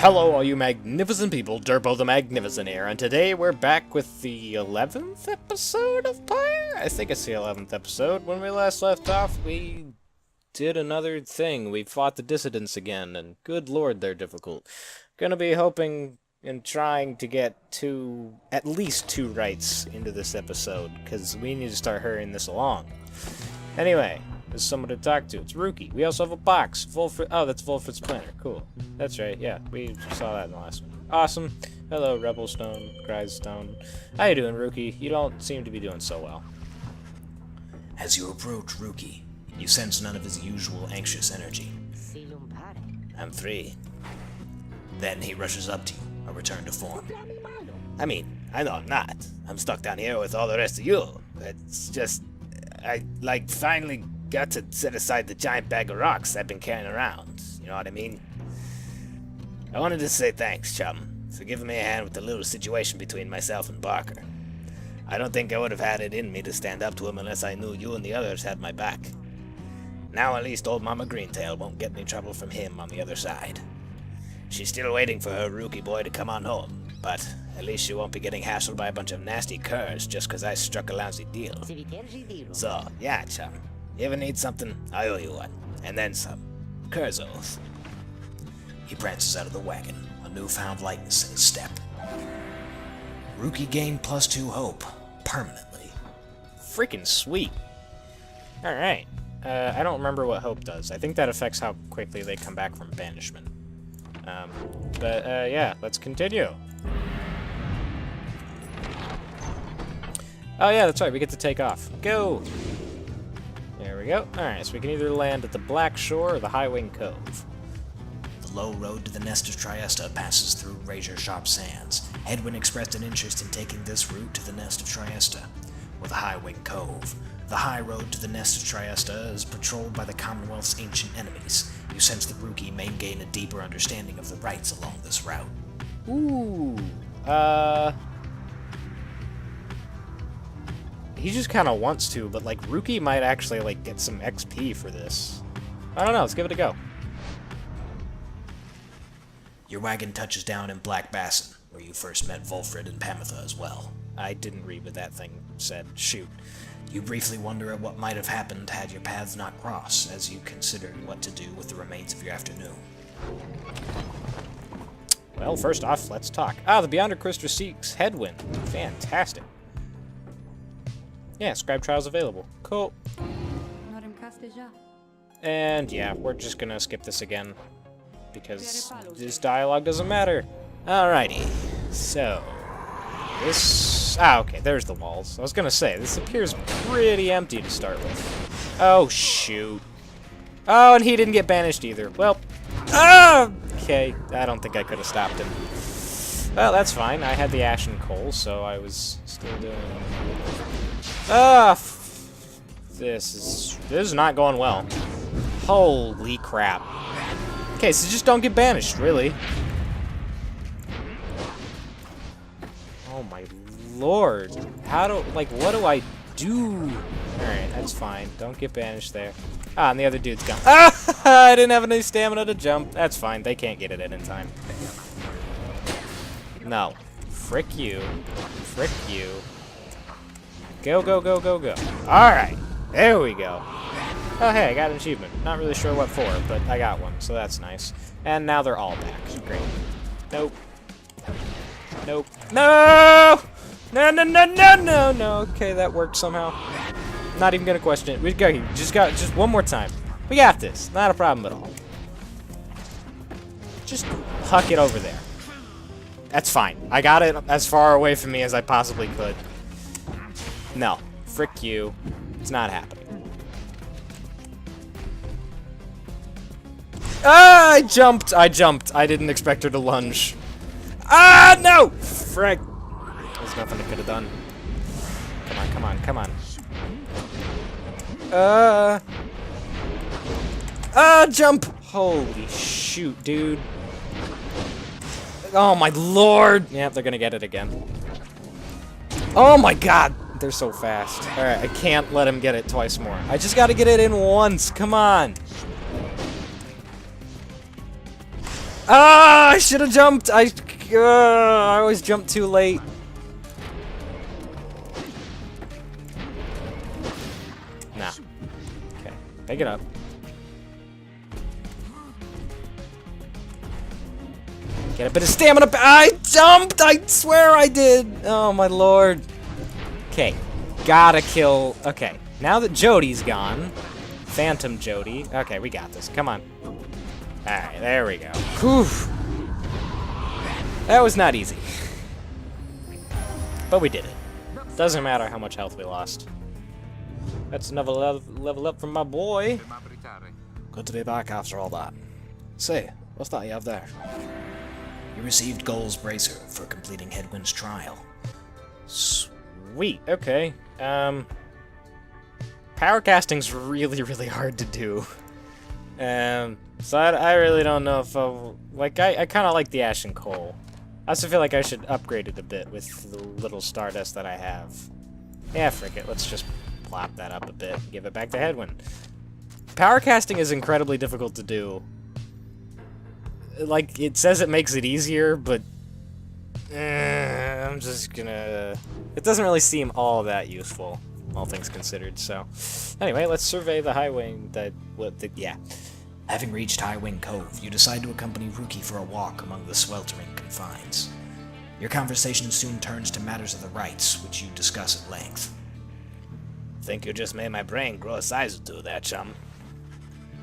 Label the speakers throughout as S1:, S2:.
S1: Hello all you magnificent people, Durbo the Magnificent here, and today we're back with the 11th episode of Pyre? I think it's the 11th episode. When we last left off, we did another thing. We fought the dissidents again, and good lord, they're difficult. Gonna be hoping and trying to get at least two rights into this episode, because we need to start hurrying this along. Anyway, there's someone to talk to. It's Rookie. We also have a box. Volfred. Oh, that's Volfred's planner. Cool. That's right. Yeah, we saw that in the last one. Awesome. Hello, Rebelstone, Crystone. How you doing, Rookie? You don't seem to be doing so well.
S2: As you approach Rookie, you sense none of his usual anxious energy. I'm free. Then he rushes up to you, a return to form.
S3: I mean, I know I'm not. I'm stuck down here with all the rest of you. It's just, I, finally got to set aside the giant bag of rocks I've been carrying around. You know what I mean? I wanted to say thanks, chum, for giving me a hand with the little situation between myself and Barker. I don't think I would have had it in me to stand up to him unless I knew you and the others had my back. Now at least old Mama Greentail won't get any trouble from him on the other side. She's still waiting for her Rookie boy to come on home, but at least she won't be getting hassled by a bunch of nasty curs just because I struck a lousy deal. So, yeah, chum. You ever need something, I owe you one. And then some. Cur's oath.
S2: He prances out of the wagon, a newfound lightness in his step. Rookie gained +2 hope, permanently.
S1: Freaking sweet. Alright. I don't remember what hope does. I think that affects how quickly they come back from banishment. Yeah, let's continue. Oh yeah, that's right, we get to take off. Go! There we go. Alright, so we can either land at the Black Shore or the Highwing Cove.
S2: The low road to the nest of Triesta passes through razor-sharp sands. Edwin expressed an interest in taking this route to the nest of Triesta, or the Highwing Cove. The high road to the nest of Triesta is patrolled by the Commonwealth's ancient enemies. You sense that Rookie may gain a deeper understanding of the rights along this route.
S1: Ooh, he just kind of wants to, but, Rookie might actually, get some XP for this. I don't know, let's give it a go.
S2: Your wagon touches down in Black Basin, where you first met Volfred and Pamitha as well.
S1: I didn't read what that thing said. Shoot.
S2: You briefly wonder at what might have happened had your paths not crossed, as you consider what to do with the remains of your afternoon.
S1: Well, first off, let's talk. Ah, the Beyonder Crystal seeks Headwind. Fantastic. Yeah, scribe trials available. Cool. And yeah, we're just gonna skip this again, because this dialogue doesn't matter. Alrighty, so this... Ah, okay, there's the walls. I was gonna say, this appears pretty empty to start with. Oh, shoot. Oh, and he didn't get banished either. Well, okay, I don't think I could have stopped him. Well, that's fine. I had the Ashen Coal, so I was still doing... This is not going well. Holy crap. Okay, so just don't get banished, really. Oh my lord. How do, what do I do? Alright, that's fine. Don't get banished there. Ah, and the other dude's gone. Ah! I didn't have any stamina to jump. That's fine. They can't get it in time. No. Frick you. Frick you. Go, go, go, go, go. Alright. There we go. Oh, hey, I got an achievement. Not really sure what for, but I got one, so that's nice. And now they're all back. Great. Nope. Nope. No! No, no, no, no, no, no. Okay, that worked somehow. Not even gonna question it. We go. Just one more time. We got this. Not a problem at all. Just huck it over there. That's fine. I got it as far away from me as I possibly could. No. Frick you. It's not happening. Ah! I jumped. I didn't expect her to lunge. Ah, no! Frick. There's nothing I could have done. Come on, come on, come on. Jump! Holy shoot, dude. Oh my lord! Yep, they're gonna get it again. Oh my god! They're so fast. Alright, I can't let him get it twice more. I just gotta get it in once. Come on! Ah, I should have jumped. I always jump too late. Nah. Okay, pick it up. Get a bit of stamina. I jumped. I swear I did. Oh my lord. Okay, gotta kill. Okay, now that Jody's gone, Phantom Jody. Okay, we got this. Come on. Alright, there we go. Whew. That was not easy. But we did it. Doesn't matter how much health we lost. That's another level up from my boy. Good to be back after all that. Say, what's that you have there?
S2: You received Goal's Bracer for completing Headwind's trial.
S1: Sweet, okay. Power casting's really, really hard to do. So I really don't know if I'll... Like, I kind of like the Ash and Coal. I also feel like I should upgrade it a bit with the little Stardust that I have. Yeah, frick it. Let's just plop that up a bit and give it back to Headwind. Power casting is incredibly difficult to do. Like, it says it makes it easier, but... I'm just gonna... It doesn't really seem all that useful, all things considered, so... Anyway, let's survey the highway that... yeah.
S2: Having reached High Wing Cove, you decide to accompany Rookie for a walk among the sweltering confines. Your conversation soon turns to matters of the rites, which you discuss at length.
S3: Think you just made my brain grow a size or two there, chum.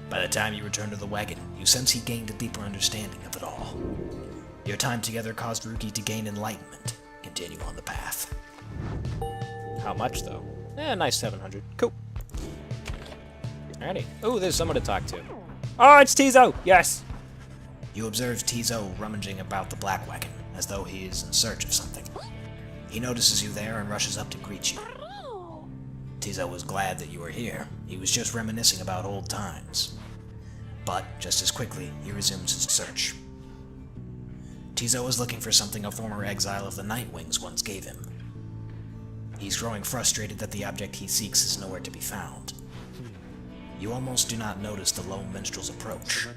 S2: By the time you return to the wagon, you sense he gained a deeper understanding of it all. Your time together caused Rookie to gain enlightenment. Continue on the path.
S1: How much, though? Nice 700. Cool. Alrighty. Oh, there's someone to talk to. Oh, it's Tizo! Yes!
S2: You observe Tizo rummaging about the black wagon, as though he is in search of something. He notices you there and rushes up to greet you. Tizo was glad that you were here. He was just reminiscing about old times. But, just as quickly, he resumes his search. Tizo is looking for something a former exile of the Nightwings once gave him. He's growing frustrated that the object he seeks is nowhere to be found. You almost do not notice the lone minstrel's approach.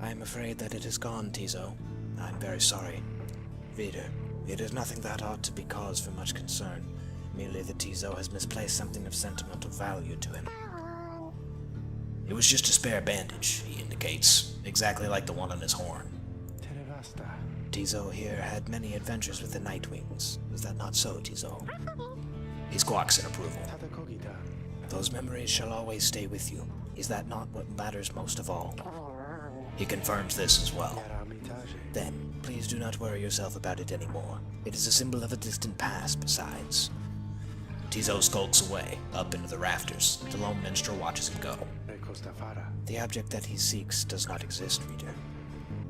S3: I am afraid that it is gone, Tizo. I'm very sorry. Reader, it is nothing that ought to be cause for much concern. Merely that Tizo has misplaced something of sentimental value to him.
S2: It was just a spare bandage, he indicates, exactly like the one on his horn.
S3: Tizo here had many adventures with the Nightwings. Is that not so, Tizo?
S2: He squawks in approval.
S3: Those memories shall always stay with you. Is that not what matters most of all?
S2: He confirms this as well.
S3: Then, please do not worry yourself about it anymore. It is a symbol of a distant past, besides.
S2: Tizo skulks away, up into the rafters. The lone minstrel watches him go.
S3: The object that he seeks does not exist, reader.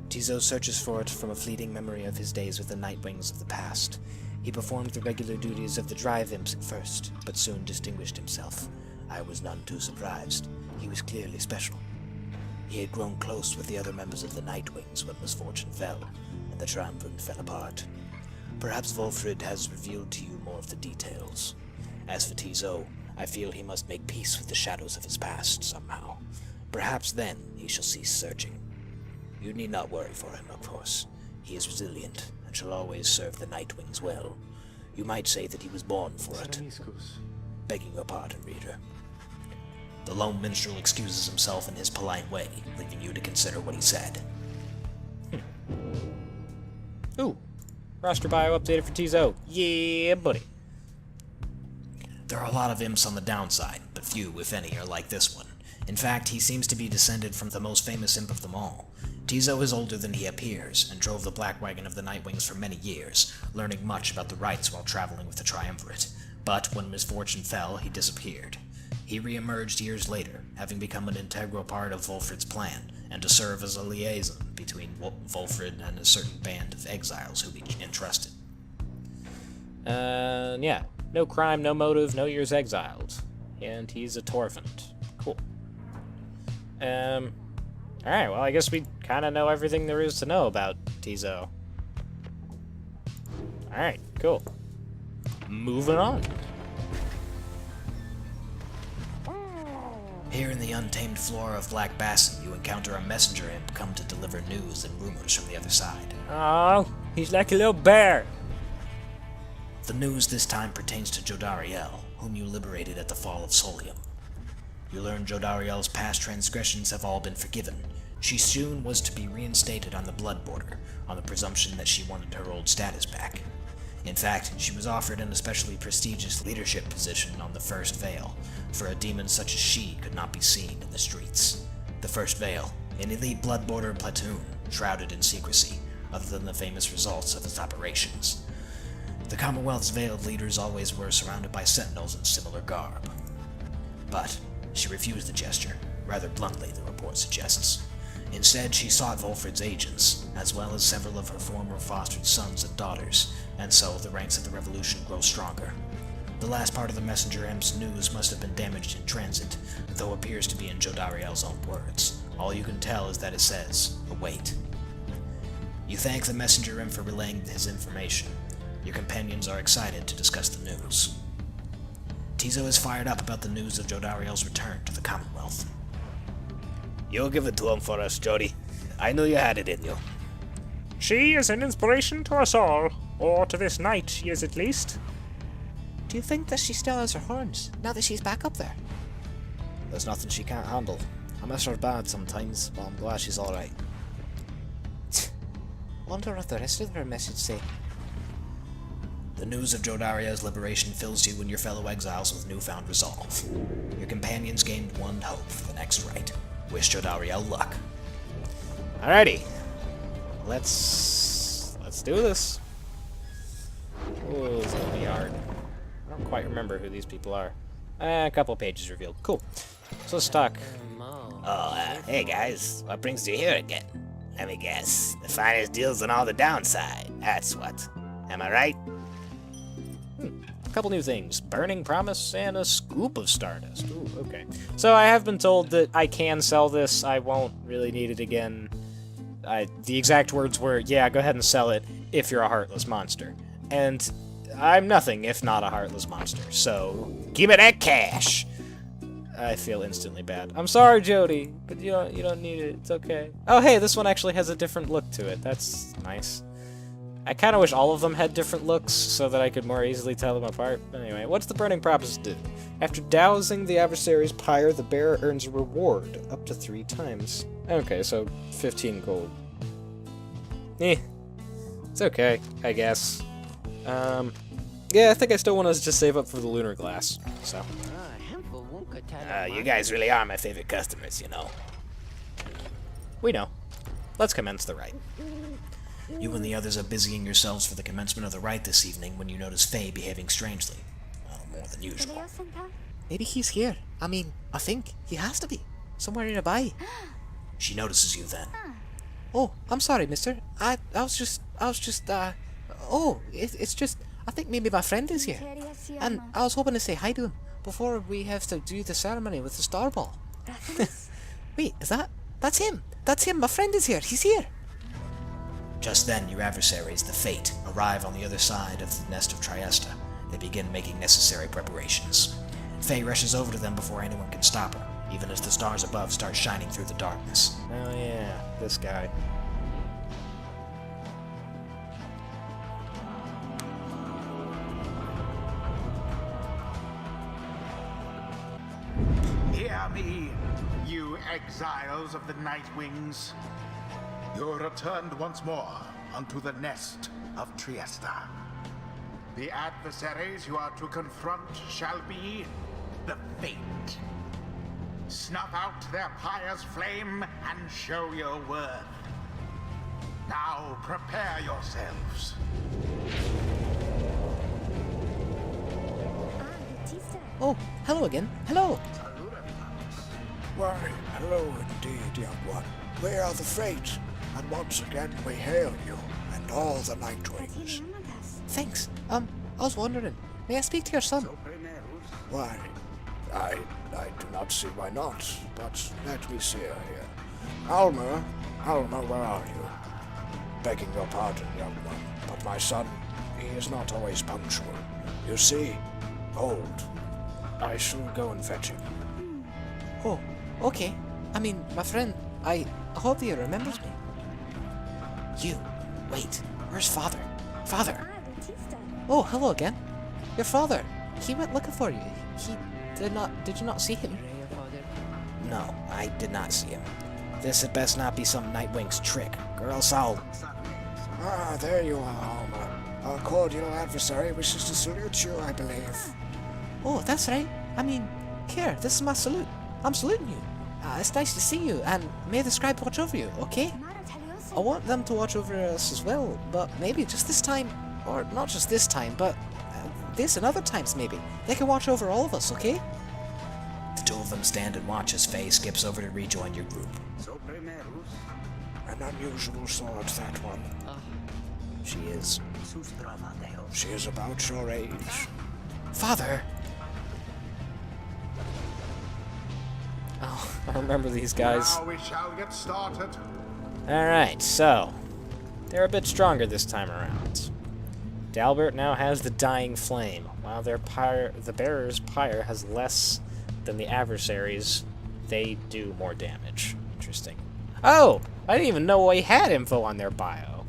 S3: Tizo searches for it from a fleeting memory of his days with the Nightwings of the past. He performed the regular duties of the Drive Imps at first, but soon distinguished himself. I was none too surprised. He was clearly special. He had grown close with the other members of the Nightwings when misfortune fell, and the triumvirate fell apart. Perhaps Wolfrid has revealed to you more of the details. As for Tizo, I feel he must make peace with the shadows of his past somehow. Perhaps then he shall cease searching. You need not worry for him, of course. He is resilient, and shall always serve the Nightwings well. You might say that he was born for it. Begging your pardon, reader.
S2: The lone minstrel excuses himself in his polite way, leaving you to consider what he said.
S1: Ooh. Roster bio updated for Tizo. Yeah, buddy.
S2: There are a lot of imps on the downside, but few, if any, are like this one. In fact, he seems to be descended from the most famous imp of them all. Tizo is older than he appears, and drove the black wagon of the Nightwings for many years, learning much about the rites while traveling with the Triumvirate. But when misfortune fell, he disappeared. He re-emerged years later, having become an integral part of Wolfrid's plan, and to serve as a liaison between Wolfrid and a certain band of exiles whom he entrusted.
S1: Yeah. No crime, no motive, no years exiled. And he's a Torvent. Cool. Alright, well, I guess we kind of know everything there is to know about Tizo. Alright, cool. Moving on.
S2: Here in the untamed flora of Black Basin, you encounter a messenger imp come to deliver news and rumors from the other side.
S1: Oh, he's like a little bear.
S2: The news this time pertains to Jodariel, whom you liberated at the fall of Solium. You learn Jodariel's past transgressions have all been forgiven. She soon was to be reinstated on the Blood Border, on the presumption that she wanted her old status back. In fact, she was offered an especially prestigious leadership position on the First Veil, for a demon such as she could not be seen in the streets. The First Veil, an elite Blood Border platoon, shrouded in secrecy, other than the famous results of its operations. The Commonwealth's veiled leaders always were surrounded by sentinels in similar garb. But she refused the gesture, rather bluntly, the report suggests. Instead, she sought Volfred's agents, as well as several of her former fostered sons and daughters, and so the ranks of the revolution grow stronger. The last part of the messenger imp's news must have been damaged in transit, though appears to be in Jodariel's own words. All you can tell is that it says, await. You thank the messenger imp for relaying his information. Your companions are excited to discuss the news. Tizo is fired up about the news of Jodariel's return to the Commonwealth.
S3: You'll give it to him for us, Jody. I knew you had it in you.
S4: She is an inspiration to us all, or to this knight, she is at least.
S1: Do you think that she still has her horns, now that she's back up there? There's nothing she can't handle. I miss her bad sometimes, but I'm glad she's alright. Wonder what the rest of her message say.
S2: The news of Jodariel's liberation fills you and your fellow exiles with newfound resolve. Your companions gained one hope for the next rite. Wish Jodariel luck.
S1: Alrighty. Let's do this. Oh, it's gonna be hard. I don't quite remember who these people are. A couple pages revealed. Cool. So let's talk.
S3: Hey guys, what brings you here again? Let me guess. The finest deals on all the downside. That's what. Am I right?
S1: A couple new things. Burning Promise and a scoop of Stardust. Ooh, okay. So I have been told that I can sell this. I won't really need it again. The exact words were, yeah, go ahead and sell it if you're a heartless monster. And I'm nothing if not a heartless monster. So give me that cash. I feel instantly bad. I'm sorry, Jody, but you don't need it. It's okay. Oh, hey, this one actually has a different look to it. That's nice. I kind of wish all of them had different looks so that I could more easily tell them apart. Anyway, what's the Burning Promise do? After dousing the adversary's pyre, the bearer earns a reward up to 3 times. Okay, so 15 gold. It's okay, I guess. Yeah, I think I still want to just save up for the lunar glass, so.
S3: You guys really are my favorite customers, you know.
S1: We know. Let's commence the rite.
S2: You and the others are busying yourselves for the commencement of the rite this evening when you notice Faye behaving strangely. Well, more than usual.
S5: Maybe he's here. I mean, I think he has to be. Somewhere nearby.
S2: She notices you then.
S5: Oh, I'm sorry, mister. I was just, oh, it's just, I think maybe my friend is here. And I was hoping to say hi to him before we have to do the ceremony with the star ball. Wait, that's him. That's him. My friend is here. He's here.
S2: Just then, your adversaries, the Fate, arrive on the other side of the nest of Triesta. They begin making necessary preparations. Faye rushes over to them before anyone can stop her, even as the stars above start shining through the darkness.
S1: Oh yeah, this guy.
S6: Hear me, you exiles of the Night Wings. You're returned once more unto the nest of Triesta. The adversaries you are to confront shall be the Fate. Snuff out their pyre's flame and show your worth. Now prepare yourselves.
S5: Oh, hello again. Hello.
S7: Why, hello indeed, young one. We are the Fate, and once again we hail you and all the Nightwings.
S5: Thanks. I was wondering, may I speak to your son?
S7: Why, I do not see why not, but let me see her here. Alma, where are you? Begging your pardon, young one, but my son, he is not always punctual. You see, hold. I shall go and fetch him.
S5: Oh, okay. I mean, my friend, I hope he remembers me. You, wait, where's Father? Father! Oh, hello again. Your father, he went looking for you. He did you not see him?
S2: No, I did not see him. This had best not be some Nightwing's trick, or else I'll...
S7: Ah, there you are, Alma. Our cordial adversary wishes to salute you, I believe.
S5: Oh, that's right. I mean, here, this is my salute. I'm saluting you. It's nice to see you, and may the scribe watch over you, okay? I want them to watch over us as well, but maybe just this time, or not just this time, but this and other times maybe. They can watch over all of us, okay?
S2: The two of them stand and watch as Faye skips over to rejoin your group.
S7: An unusual sword, that one.
S2: She is.
S7: She is about your age.
S5: Father!
S1: Oh, I remember these guys.
S6: Now we shall get started.
S1: Alright, so they're a bit stronger this time around. Dalbert now has the Dying Flame, while the bearer's Pyre has less than the adversaries. They do more damage. Interesting. Oh! I didn't even know he had info on their bio.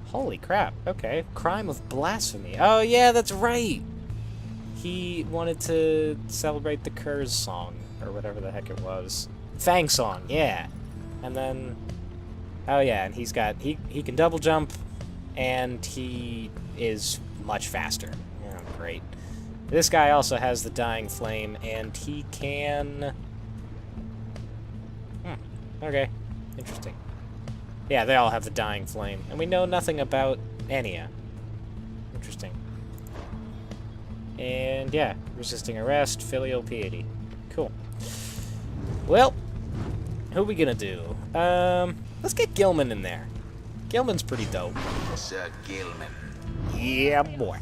S1: Holy crap. Okay. Crime of blasphemy. Oh, yeah, that's right! He wanted to celebrate the Curse song, or whatever the heck it was. Fang song, yeah. And then... Oh, yeah, and he's got... He can double jump, and he is much faster. Oh, great. This guy also has the Dying Flame, and he can... Okay. Interesting. Yeah, they all have the Dying Flame. And we know nothing about Enya. Interesting. And, yeah. Resisting arrest, filial piety. Cool. Well, who are we gonna do? Let's get Gilman in there. Gilman's pretty dope.
S6: Sir Gilman.
S1: Yeah, boy.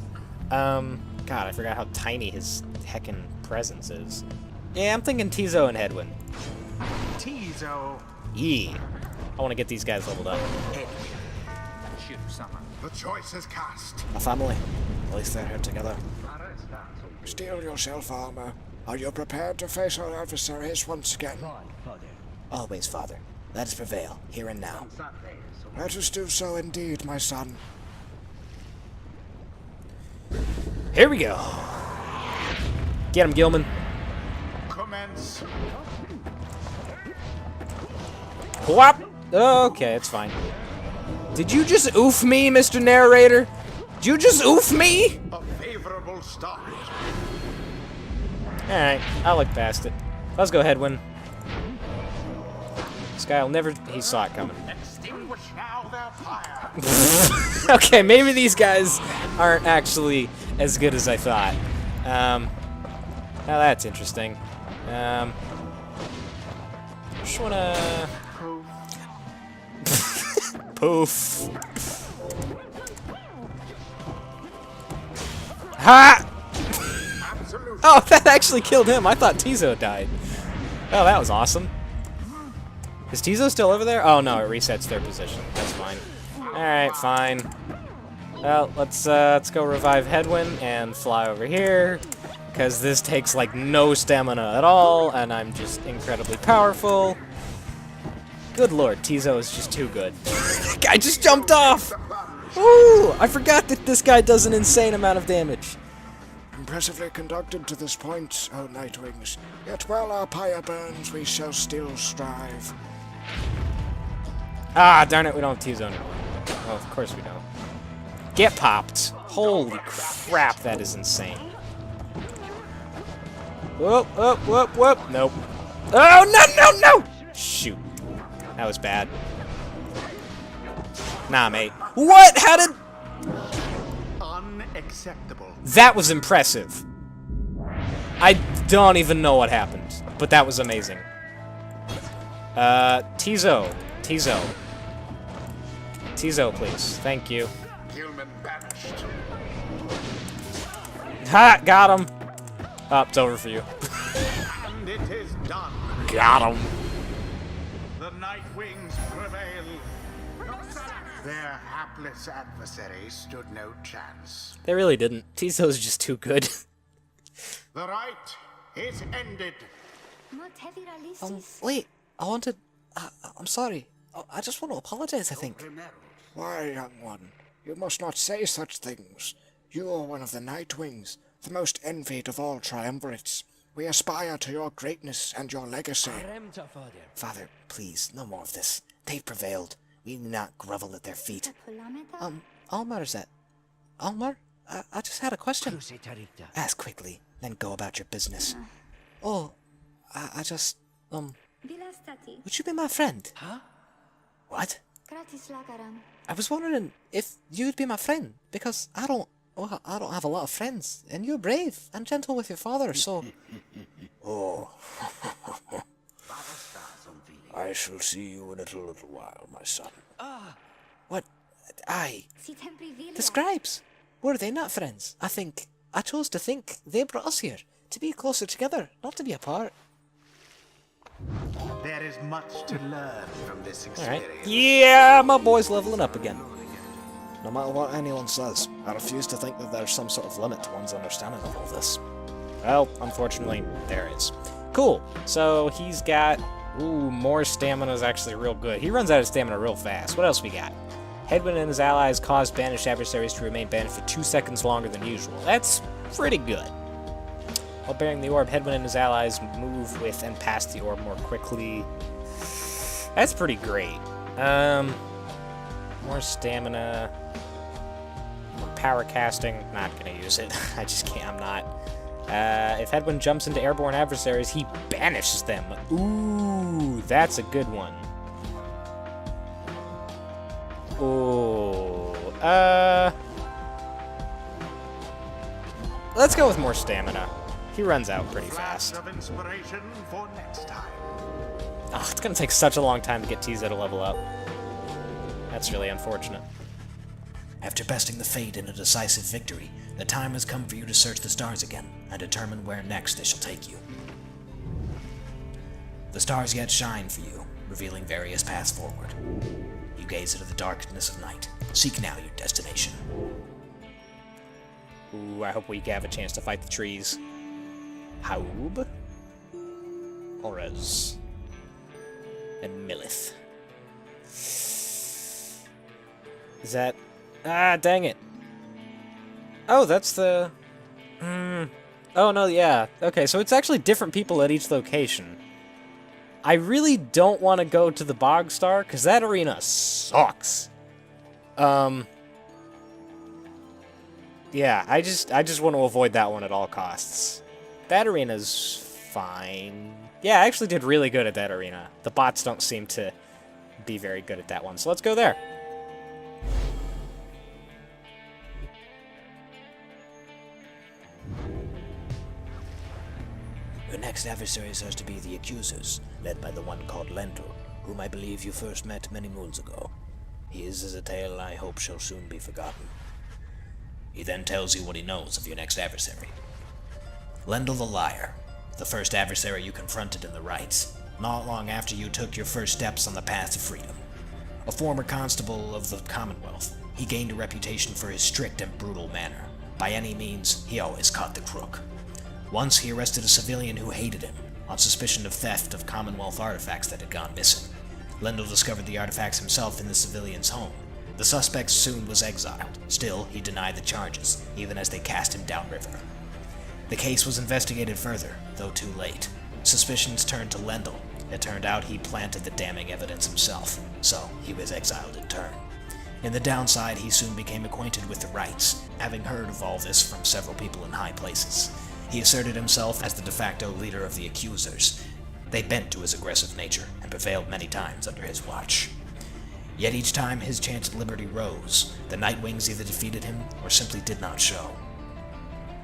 S1: God, I forgot how tiny his heckin' presence is. Yeah, I'm thinking Tizo and Hedwin.
S6: Tizo.
S1: Yeah. I want to get these guys leveled up.
S6: The choice is cast.
S7: A family. At least they're here together. Steel yourself, Alma. Are you prepared to face our adversaries once again?
S2: Always, Father. Let us prevail, here and now.
S7: Let us do so indeed, my son.
S1: Here we go. Get him, Gilman.
S6: Commence.
S1: Whop! Okay, it's fine. Did you just oof me, Mr. Narrator? Did you just oof me?
S6: A favorable start.
S1: Alright, I'll look past it. Let's go, Hedwin. This guy will never... He saw it coming.
S6: Extinguish now their fire.
S1: Okay, maybe these guys aren't actually as good as I thought. Now that's interesting. Just wanna... Poof. Ha!
S6: Absolute.
S1: Oh, that actually killed him. I thought Tizo died. Oh, that was awesome. Is Tizo still over there? Oh no, it resets their position. That's fine. Alright, fine. Well, let's go revive Hedwin and fly over here. Because this takes, like, no stamina at all, and I'm just incredibly powerful. Good lord, Tizo is just too good. Guy just jumped off! Ooh! I forgot that this guy does an insane amount of damage.
S7: Impressively conducted to this point, O Nightwings. Yet while our pyre burns, we shall still strive.
S1: Ah, darn it, we don't have T-Zone anymore. Oh, of course we don't. Get popped! Holy crap, that is insane. Whoop, whoop, whoop, whoop. Nope. Oh, no, no, no! Shoot. That was bad. Nah, mate. What? How did...
S6: Unacceptable.
S1: That was impressive. I don't even know what happened, but that was amazing. Tizo. Tizo. Tizo, please. Thank you.
S6: Gilman banished.
S1: Ha! Got him! Oh, it's over for you.
S6: And it is done.
S1: Got him.
S6: The Nightwings prevail. Their hapless adversaries stood no chance.
S1: They really didn't. Tizo's just too good.
S6: The right is ended.
S5: Wait, I'm sorry. I just want to apologize, I think.
S7: Why, young one, you must not say such things. You are one of the Nightwings, the most envied of all triumvirates. We aspire to your greatness and your legacy.
S2: Father, please, no more of this. They've prevailed. We do not grovel at their feet.
S5: Almar, is it? Almar? I just had a question.
S2: Ask quickly, then go about your business.
S5: Oh, I just, would you be my friend?
S2: Huh? What?
S5: I was wondering if you'd be my friend, because I don't have a lot of friends, and you're brave and gentle with your father, so...
S7: Oh. I shall see you in a little while, my son.
S5: What? The scribes! Were they not friends? I chose to think they brought us here, to be closer together, not to be apart.
S6: There is much to learn from this
S1: Alright.
S6: experience.
S1: Yeah, my boy's leveling up again.
S7: No matter what anyone says, I refuse to think that there's some sort of limit to one's understanding of all this.
S1: Well, unfortunately, there is. Cool. So he's got... Ooh, more stamina is actually real good. He runs out of stamina real fast. What else we got? Hedwyn and his allies cause banished adversaries to remain banished for 2 seconds longer than usual. That's pretty good. While bearing the orb, Hedwyn and his allies move with and past the orb more quickly. That's pretty great. More stamina. More power casting. Not gonna use it. I just can't. I'm not. If Hedwyn jumps into airborne adversaries, he banishes them. Ooh, that's a good one. Ooh. Let's go with more stamina. He runs out pretty
S6: Flash
S1: fast.
S6: of inspiration for next time.
S1: Oh, it's gonna take such a long time to get Tiza to level up. That's really unfortunate.
S2: After besting the Fate in a decisive victory, the time has come for you to search the stars again and determine where next they shall take you. The stars yet shine for you, revealing various paths forward. You gaze into the darkness of night. Seek now your destination.
S1: Ooh, I hope we have a chance to fight the trees. Haub, Orez, and Millith. Is that... Ah, dang it. Oh, that's the... Oh, no, yeah. Okay, so it's actually different people at each location. I really don't want to go to the Bogstar, because that arena sucks. Yeah, I just want to avoid that one at all costs. That arena's fine. Yeah, I actually did really good at that arena. The bots don't seem to be very good at that one, so let's go there.
S2: Your next adversaries are to be the Accusers, led by the one called Lendl, whom I believe you first met many moons ago. His is a tale I hope shall soon be forgotten. He then tells you what he knows of your next adversary. Lendl the Liar, the first adversary you confronted in the Rites, not long after you took your first steps on the path to freedom. A former constable of the Commonwealth, he gained a reputation for his strict and brutal manner. By any means, he always caught the crook. Once he arrested a civilian who hated him, on suspicion of theft of Commonwealth artifacts that had gone missing. Lendl discovered the artifacts himself in the civilian's home. The suspect soon was exiled. Still, he denied the charges, even as they cast him downriver. The case was investigated further, though too late. Suspicions turned to Lendl. It turned out he planted the damning evidence himself, so he was exiled in turn. In the downside, he soon became acquainted with the Rites, having heard of all this from several people in high places. He asserted himself as the de facto leader of the Accusers. They bent to his aggressive nature, and prevailed many times under his watch. Yet each time his chance at liberty rose, the Nightwings either defeated him, or simply did not show.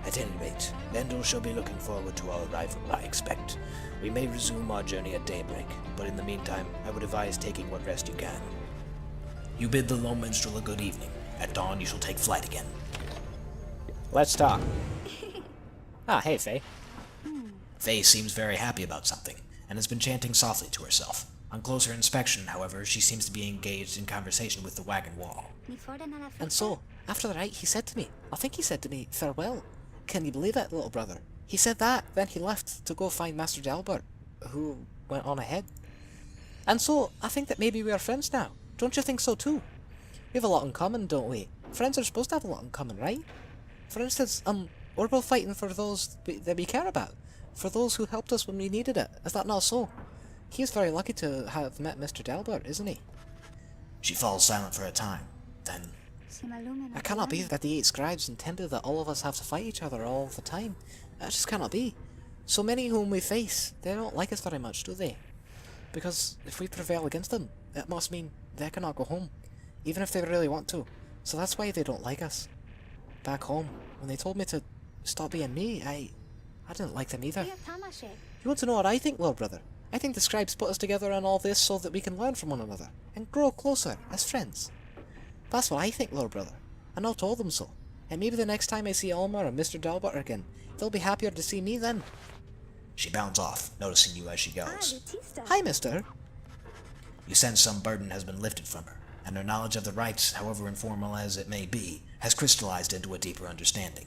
S2: At any rate, Lendl shall be looking forward to our arrival, I expect. We may resume our journey at daybreak, but in the meantime, I would advise taking what rest you can. You bid the lone minstrel a good evening. At dawn, you shall take flight again.
S1: Let's talk. Ah, hey, Faye.
S2: Faye seems very happy about something, and has been chanting softly to herself. On closer inspection, however, she seems to be engaged in conversation with the wagon wall.
S5: And so, after the rite, he said to me, I think he said to me, farewell. Can you believe it, little brother? He said that, then he left to go find Master Jalbert. who went on ahead. And so, I think that maybe we are friends now. Don't you think so too? We have a lot in common, don't we? Friends are supposed to have a lot in common, right? For instance, we're both fighting for those that we care about. For those who helped us when we needed it. Is that not so? He is very lucky to have met Mr. Delbert, isn't he?
S2: She falls silent for a time. Then,
S5: I cannot believe that the 8 scribes intended that all of us have to fight each other all the time. That just cannot be. So many whom we face, they don't like us very much, do they? Because if we prevail against them, it must mean they cannot go home, even if they really want to. So that's why they don't like us. Back home, when they told me to stop being me, I didn't like them either. You want to know what I think, Lord Brother? I think the scribes put us together on all this so that we can learn from one another, and grow closer as friends. That's what I think, Lord Brother, and I'll told them so. And maybe the next time I see Alma or Mr. Delbert again, they'll be happier to see me then.
S2: she bounds off, noticing you as she goes.
S5: Hi, mister.
S2: You sense some burden has been lifted from her, and her knowledge of the rites, however informal as it may be, has crystallized into a deeper understanding.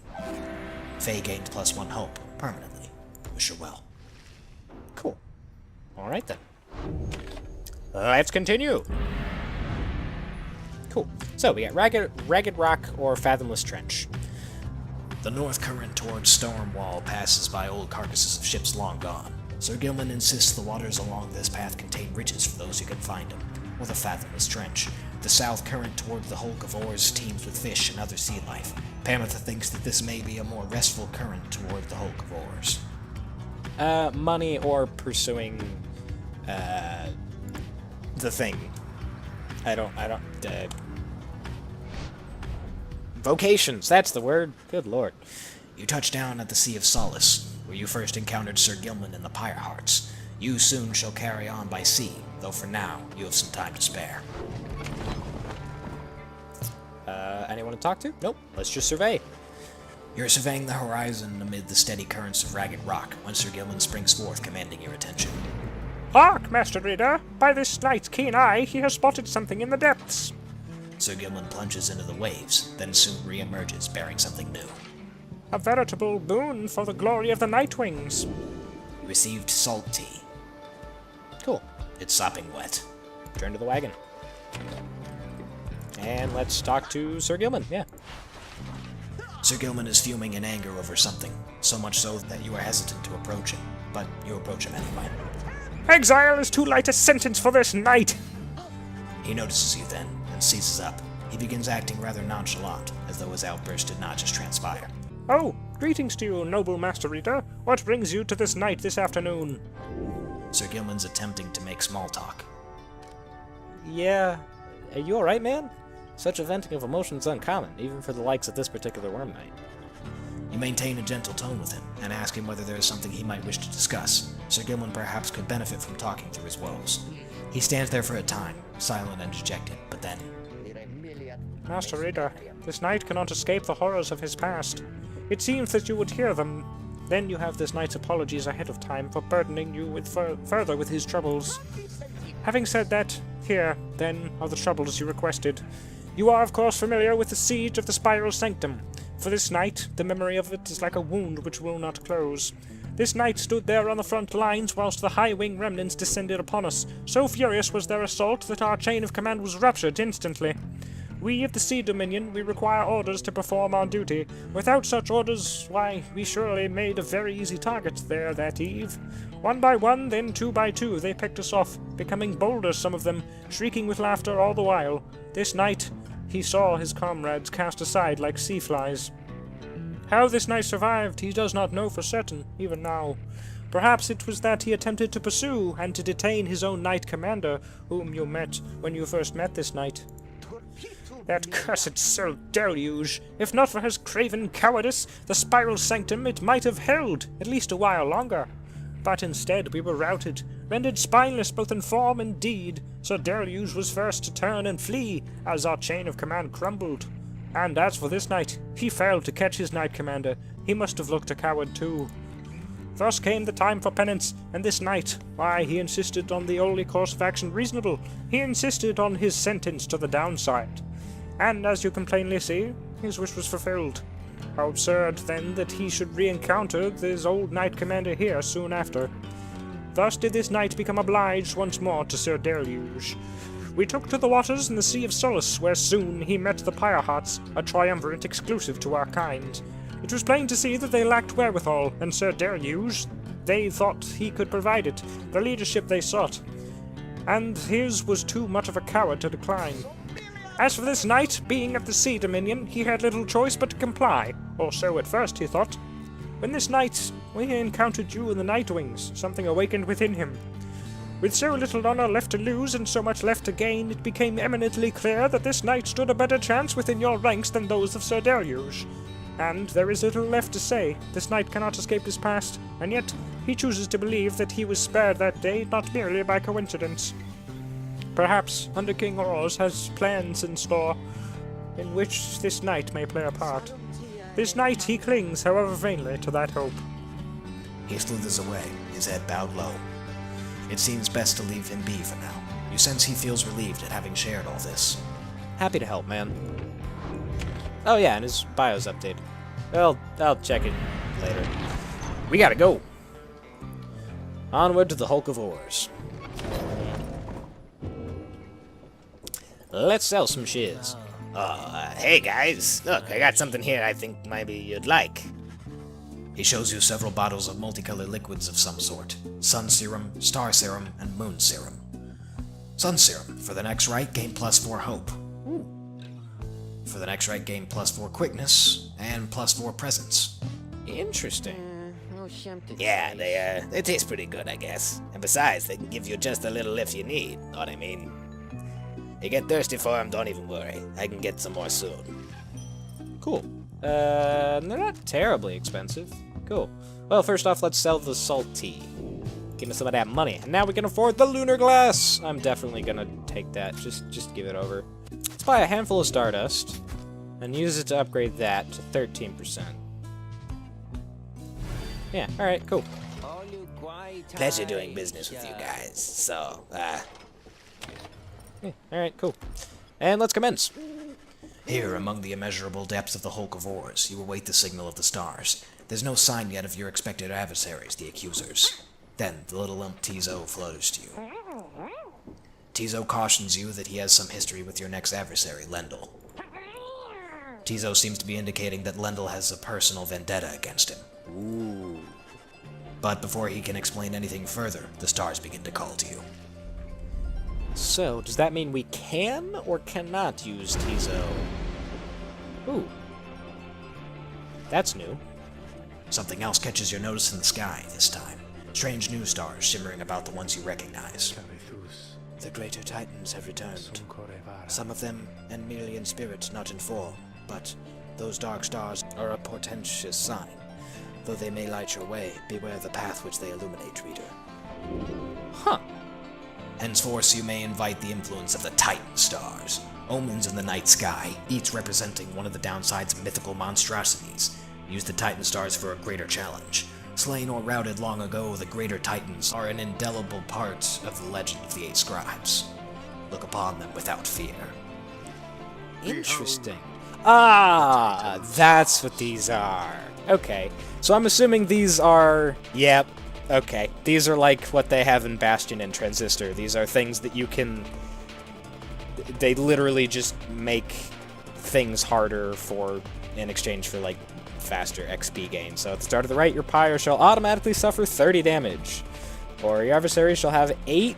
S2: Faye gained +1 hope, permanently. Wish her well.
S1: Cool. Alright then. Let's continue. Cool. So we got Ragged Rock or Fathomless Trench.
S2: The north current towards Stormwall passes by old carcasses of ships long gone. Sir Gilman insists the waters along this path contain riches for those who can find them, or the Fathomless Trench. The south current toward the Hulk of Ores teems with fish and other sea life. Pamitha thinks that this may be a more restful current toward the Hulk of Ores.
S1: Money or pursuing, the thing. Vocations, that's the word. Good lord.
S2: You touch down at the Sea of Solace, where you first encountered Sir Gilman and the Pyre Hearts. You soon shall carry on by sea, though for now you have some time to spare.
S1: Anyone to talk to? Nope. Let's just survey.
S2: You're surveying the horizon amid the steady currents of Ragged Rock when Sir Gilman springs forth, commanding your attention.
S4: Hark, Master Reader! By this knight's keen eye, he has spotted something in the depths.
S2: Sir Gilman plunges into the waves, then soon re-emerges, bearing something new.
S4: A veritable boon for the glory of the Nightwings.
S2: You received salt tea.
S1: Cool.
S2: It's sopping wet.
S1: Turn to the wagon. And let's talk to Sir Gilman, yeah.
S2: Sir Gilman is fuming in anger over something, so much so that you are hesitant to approach him, but you approach him anyway.
S4: Exile is too light a sentence for this knight.
S2: He notices you then, and seizes up. He begins acting rather nonchalant, as though his outburst did not just transpire.
S4: Oh, greetings to you, noble Master Reader. What brings you to this knight this afternoon?
S2: Sir Gilman's attempting to make small talk.
S1: Yeah. Are you alright, man? Such a venting of emotions uncommon, even for the likes of this particular Worm Knight.
S2: You maintain a gentle tone with him, and ask him whether there is something he might wish to discuss. Sir Gilman perhaps could benefit from talking through his woes. He stands there for a time, silent and dejected, but then...
S4: Master Reader, this knight cannot escape the horrors of his past. It seems that you would hear them. Then you have this knight's apologies ahead of time for burdening you with further with his troubles. Having said that, here, then, are the troubles you requested. You are, of course, familiar with the siege of the Spiral Sanctum. For this night, the memory of it is like a wound which will not close. This knight stood there on the front lines whilst the high-wing remnants descended upon us. So furious was their assault that our chain of command was ruptured instantly. We of the Sea Dominion, we require orders to perform our duty. Without such orders, why, we surely made a very easy target there that eve. 1 by 1, then 2 by 2, they picked us off, becoming bolder some of them, shrieking with laughter all the while. This night, he saw his comrades cast aside like sea flies. How this knight survived, he does not know for certain, even now. Perhaps it was that he attempted to pursue and to detain his own knight commander, whom you met when you first met this knight. That cursed Sir Deluge! If not for his craven cowardice, the Spiral Sanctum it might have held, at least a while longer. But instead we were routed, rendered spineless both in form and deed. Sir Deluge was first to turn and flee, as our chain of command crumbled. And as for this knight, he failed to catch his knight commander. He must have looked a coward too. Thus came the time for penance, and this knight, why, he insisted on the only course of action reasonable. He insisted on his sentence to the downside. And as you can plainly see, his wish was fulfilled. How absurd, then, that he should re-encounter this old knight commander here soon after. Thus did this knight become obliged once more to Sir Deluge. We took to the waters in the Sea of Solace, where soon he met the Pyre Hearts, a triumvirate exclusive to our kind. It was plain to see that they lacked wherewithal, and Sir Deluge, they thought he could provide it, the leadership they sought, and his was too much of a coward to decline. As for this knight, being of the Sea Dominion, he had little choice but to comply, or so at first he thought. When this night we encountered you in the Night Wings, something awakened within him. With so little honor left to lose and so much left to gain, it became eminently clear that this knight stood a better chance within your ranks than those of Sir Deluge. And there is little left to say. This knight cannot escape his past, and yet he chooses to believe that he was spared that day not merely by coincidence. Perhaps Under King Oros has plans in store in which this knight may play a part. This night he clings, however vainly, to that hope.
S2: He slithers away, his head bowed low. It seems best to leave him be for now. You sense he feels relieved at having shared all this.
S1: Happy to help, man. Oh yeah, and his bio's updated. Well, I'll check it later. We gotta go. Onward to the Hulk of Ores. Let's sell some shiz.
S3: Hey guys, look, I got something here I think maybe you'd like.
S2: He shows you several bottles of multicolored liquids of some sort. Sun Serum, Star Serum, and Moon Serum. Sun Serum. For the next right, gain +4 hope. Ooh. For the next right, gain +4 quickness, and +4 presence.
S1: Interesting.
S3: Yeah, they taste pretty good, I guess. And besides, they can give you just a little if you need, know what I mean? You get thirsty for them, don't even worry. I can get some more soon.
S1: Cool. They're not terribly expensive. Cool. Well, first off, let's sell the salt tea. Give me some of that money. And now we can afford the lunar glass! I'm definitely gonna take that. Just give it over. Let's buy a handful of stardust and use it to upgrade that to 13%. Yeah, alright, cool.
S3: Pleasure doing business with you guys. So,
S1: Yeah, alright, cool. And let's commence.
S2: Here, among the immeasurable depths of the Hulk of Ores, you await the signal of the stars. There's no sign yet of your expected adversaries, the accusers. Then, the little imp Tizo flutters to you. Tizo cautions you that he has some history with your next adversary, Lendl. Tizo seems to be indicating that Lendl has a personal vendetta against him.
S1: Ooh.
S2: But before he can explain anything further, the stars begin to call to you.
S1: So, does that mean we can or cannot use Tizo? Ooh. That's new.
S2: Something else catches your notice in the sky this time. Strange new stars shimmering about the ones you recognize.
S5: The greater titans have returned. Some of them, and merely in spirit, not in form. But those dark stars are a portentous sign. Though they may light your way, beware the path which they illuminate, reader.
S1: Huh.
S2: Henceforth, you may invite the influence of the Titan stars, omens in the night sky, each representing one of the downside's mythical monstrosities. Use the Titan stars for a greater challenge. Slain or routed long ago, the greater Titans are an indelible part of the legend of the 8 scribes. Look upon them without fear.
S1: Interesting. Ah, that's what these are. Okay. So I'm assuming these are... Yep. Okay. These are like what they have in Bastion and Transistor. These are things that you can... They literally just make things harder for... in exchange for, like, faster XP gain. So at the start of the right, your Pyre shall automatically suffer 30 damage. Or your adversary shall have 8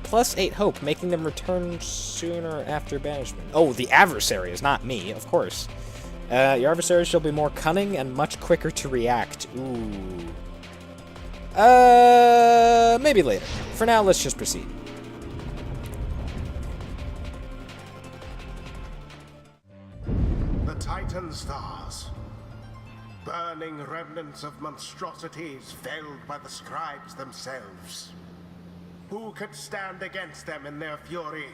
S1: plus 8 hope, making them return sooner after banishment. Oh, the adversary is not me, of course. Your adversary shall be more cunning and much quicker to react. Ooh. Maybe later. For now, let's just proceed.
S6: The Titan stars. Burning remnants of monstrosities felled by the scribes themselves. Who could stand against them in their fury?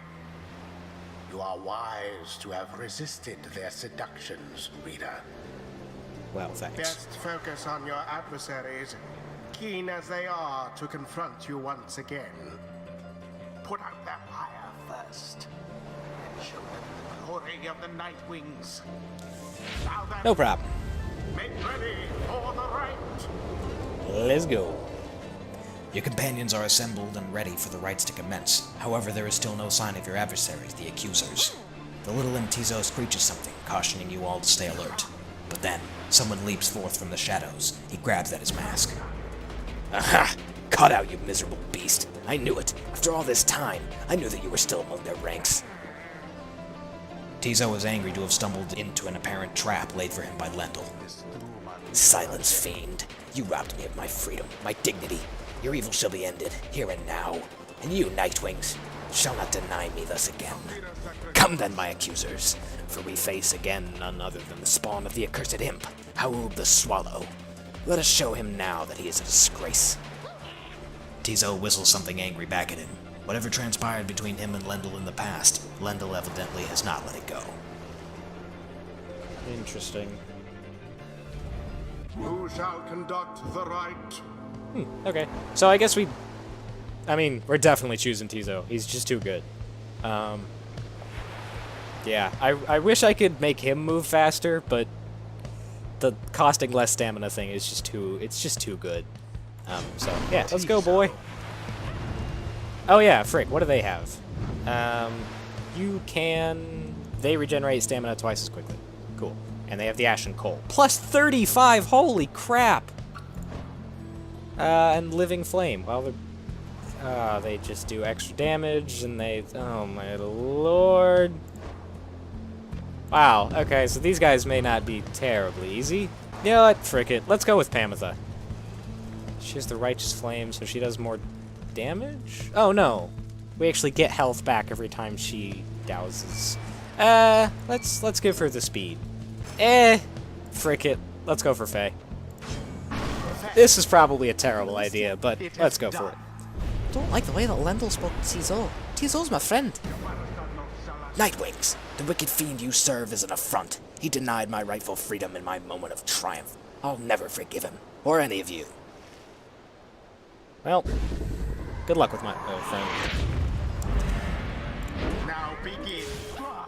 S6: You are wise to have resisted their seductions, reader.
S1: Well, thanks.
S6: Best focus on your adversaries, keen as they are to confront you once again. Put out their fire first, and show them the glory of the Night Wings. Now then,
S1: No problem.
S6: make ready for the right.
S1: Let's go.
S2: Your companions are assembled and ready for the rites to commence. However, there is still no sign of your adversaries, the accusers. The little imp Tizo screeches something, cautioning you all to stay alert. But then, someone leaps forth from the shadows. He grabs at his mask.
S3: Aha! Caught out, you miserable beast. I knew it. After all this time, I knew that you were still among their ranks.
S2: Tizo is angry to have stumbled into an apparent trap laid for him by Lendl.
S3: Silence, fiend. You robbed me of my freedom, my dignity. Your evil shall be ended, here and now. And you, Nightwings, shall not deny me thus again. Come then, my accusers, for we face again none other than the spawn of the accursed imp, Howl the Swallow. Let us show him now that he is a disgrace.
S2: Tizo whistles something angry back at him. Whatever transpired between him and Lendl in the past, Lendl evidently has not let it go.
S1: Interesting.
S6: Who shall conduct the rite?
S1: Okay. So I guess we're definitely choosing Tizo. He's just too good. Yeah, I wish I could make him move faster, but the costing less stamina thing is just too good. So yeah, let's go, boy. Oh yeah, frick, what do they have? They regenerate stamina twice as quickly. Cool. And they have the Ashen Coal. Plus 35, holy crap! And Living Flame. Well, they just do extra damage, and oh my lord. Wow, okay, so these guys may not be terribly easy. You know what, frick it, let's go with Pamitha. She has the Righteous Flame, so she does more damage? Oh no, we actually get health back every time she douses. Let's give her the speed. Frick it, let's go for Faye. This is probably a terrible idea, but let's go for it.
S5: I don't like the way that Lendl spoke to Tizo. Tizo's my friend.
S3: Nightwings, the wicked fiend you serve is an affront. He denied my rightful freedom in my moment of triumph. I'll never forgive him, or any of you.
S1: Well, good luck with my friend.
S6: Now begin.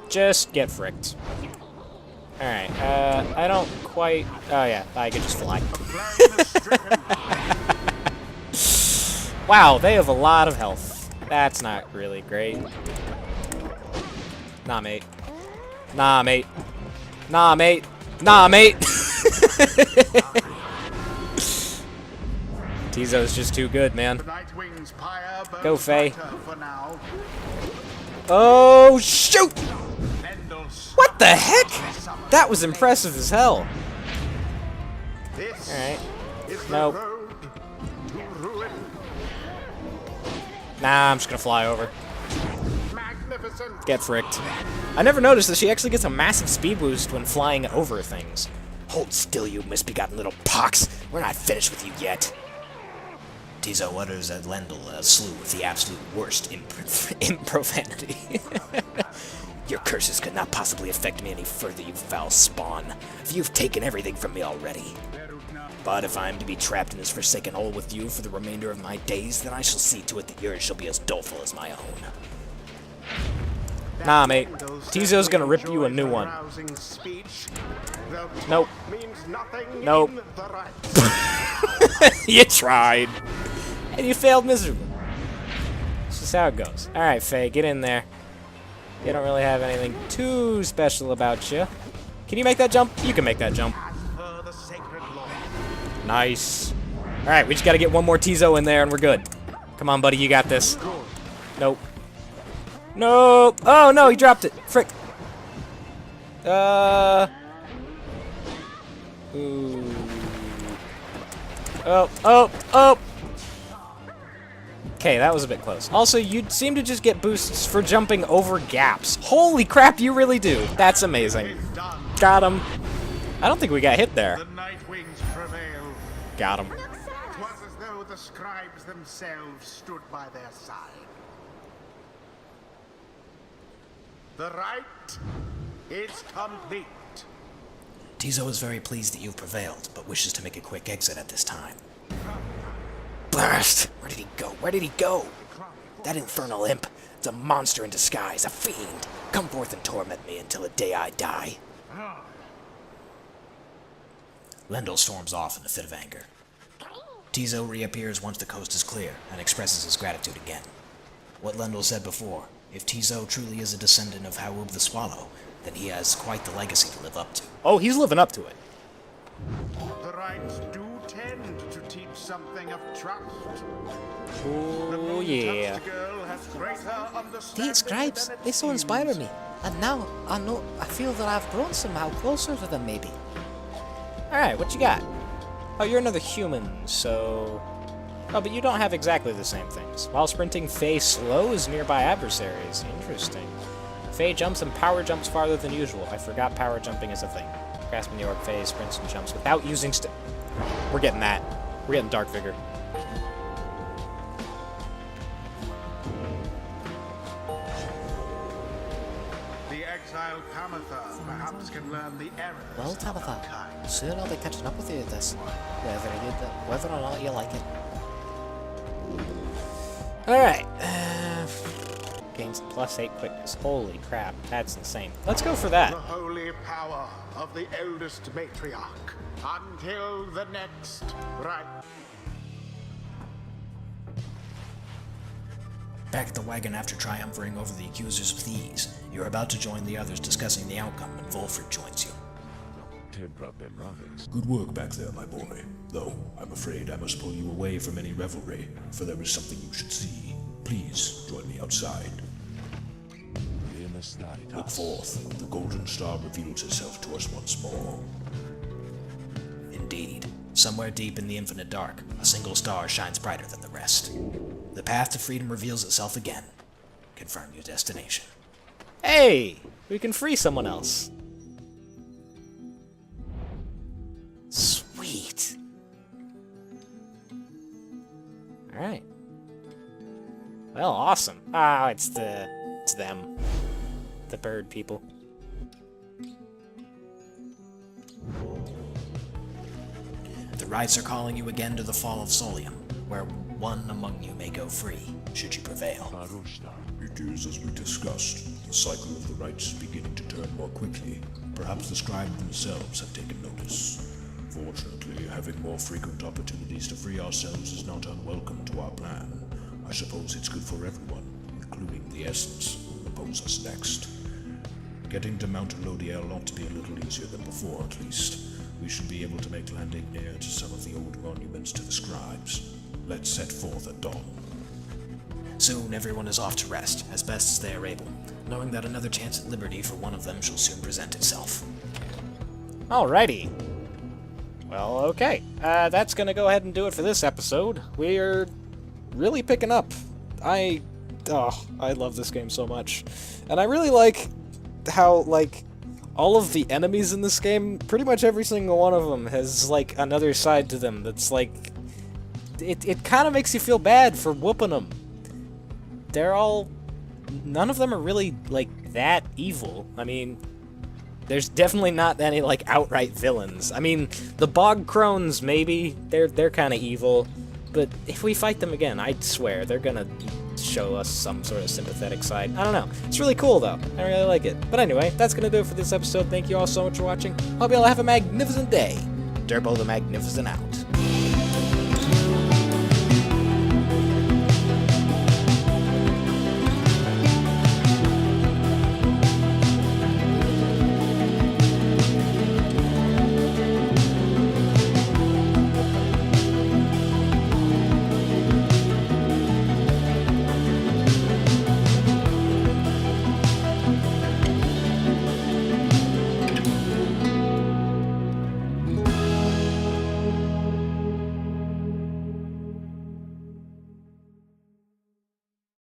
S1: Just get fricked. Alright, I don't quite... Oh yeah, I could just fly. Wow, they have a lot of health. That's not really great. Nah, mate. Nah, mate. Nah, mate. Nah, mate. Tizo's just too good, man.
S6: Nightwing's Pyre burns
S1: Go, Faye.
S6: brighter for now.
S1: Oh, shoot!
S6: Lendl's
S1: What the heck? That was impressive as hell.
S6: This
S1: Alright.
S6: is the
S1: Nope.
S6: road to ruin.
S1: Nah, I'm just gonna fly over.
S6: Magnificent.
S1: Get fricked. I never noticed that she actually gets a massive speed boost when flying over things.
S3: Hold still, you misbegotten little pox. We're not finished with you yet.
S2: Tizo utters at Lendl a slew of the absolute worst
S1: In profanity.
S3: Your curses could not possibly affect me any further, you foul spawn. For you've taken everything from me already. But if I am to be trapped in this forsaken hole with you for the remainder of my days, then I shall see to it that yours shall be as doleful as my own.
S1: Nah, mate. Tizo's gonna rip you a new one. Nope. Nope. You tried. And you failed miserably. That's just how it goes. Alright, Faye, get in there. You don't really have anything too special about you. Can you make that jump? You can make that jump. Nice. Alright, we just gotta get one more Tizo in there and we're good. Come on, buddy, you got this. Nope. Nope. Oh, no, he dropped it. Frick. Ooh. Oh. Okay, that was a bit close. Also, you seem to just get boosts for jumping over gaps. Holy crap, you really do. That's amazing. Got him. I don't think we got hit there.
S6: The Nightwings prevail.
S1: Got him.
S6: It was as though the scribes themselves stood by their side. The rite is complete.
S2: Tizo is very pleased that you've prevailed, but wishes to make a quick exit at this time.
S3: Blast! Where did he go? Where did he go? That infernal imp. It's a monster in disguise, a fiend. Come forth and torment me until the day I die.
S2: Lendl storms off in a fit of anger. Tizo reappears once the coast is clear and expresses his gratitude again. What Lendl said before, if Tizo truly is a descendant of Hawub the Swallow, then he has quite the legacy to live up to.
S1: Oh, he's living up to it.
S6: The rites do tend to teach something of trust.
S1: Oh, yeah.
S5: These scribes, they so inspire me. And now, I feel that I've grown somehow closer to them, maybe.
S1: Alright, what you got? Oh, you're another human, so... Oh, but you don't have exactly the same things. While sprinting, Faye slows nearby adversaries. Interesting. Faye jumps and power jumps farther than usual. I forgot power jumping is a thing. Grasping the orb, Faye sprints and jumps without using We're getting that. We're getting Dark Vigor.
S6: The exiled Tamatha perhaps can learn the errors.
S5: Well, Tabitha, soon I'll be catching up with you with this, whether or not you like it.
S1: Alright. Gains +8 quickness. Holy crap, that's insane. Let's go for that.
S6: The holy power of the eldest matriarch until the next rite.
S2: Back at the wagon after triumphing over the accusers with ease, you're about to join the others discussing the outcome when Volfred joins you.
S7: Good work back there, my boy. Though, I'm afraid I must pull you away from any revelry, for there is something you should see. Please, join me outside. Look forth. The golden star reveals itself to us once more.
S2: Indeed, somewhere deep in the infinite dark, a single star shines brighter than the rest. The path to freedom reveals itself again. Confirm your destination.
S1: Hey! We can free someone else. Sweet. Alright. Well, awesome. Ah, it's them. The bird people.
S2: The rites are calling you again to the fall of Solium, where one among you may go free, should you prevail.
S7: It is as we discussed. The cycle of the rites is beginning to turn more quickly. Perhaps the scribes themselves have taken notice. Fortunately, having more frequent opportunities to free ourselves is not unwelcome to our plan. I suppose it's good for everyone, including the Essence, who oppose us next. Getting to Mount Elodiel ought to be a little easier than before, at least. We should be able to make landing near to some of the old monuments to the scribes. Let's set forth at dawn.
S2: Soon everyone is off to rest, as best as they are able, knowing that another chance at liberty for one of them shall soon present itself.
S1: Alrighty. Well, okay. That's gonna go ahead and do it for this episode. We're really picking up. I love this game so much. And I really like how, like, all of the enemies in this game, pretty much every single one of them has, like, another side to them that's, like... It kind of makes you feel bad for whooping them. They're all... None of them are really, like, that evil. I mean... There's definitely not any, like, outright villains. I mean, the Bog Crones, maybe. They're kind of evil. But if we fight them again, I swear, they're gonna show us some sort of sympathetic side. I don't know. It's really cool, though. I really like it. But anyway, that's gonna do it for this episode. Thank you all so much for watching. Hope you all have a magnificent day. Durbo the Magnificent out.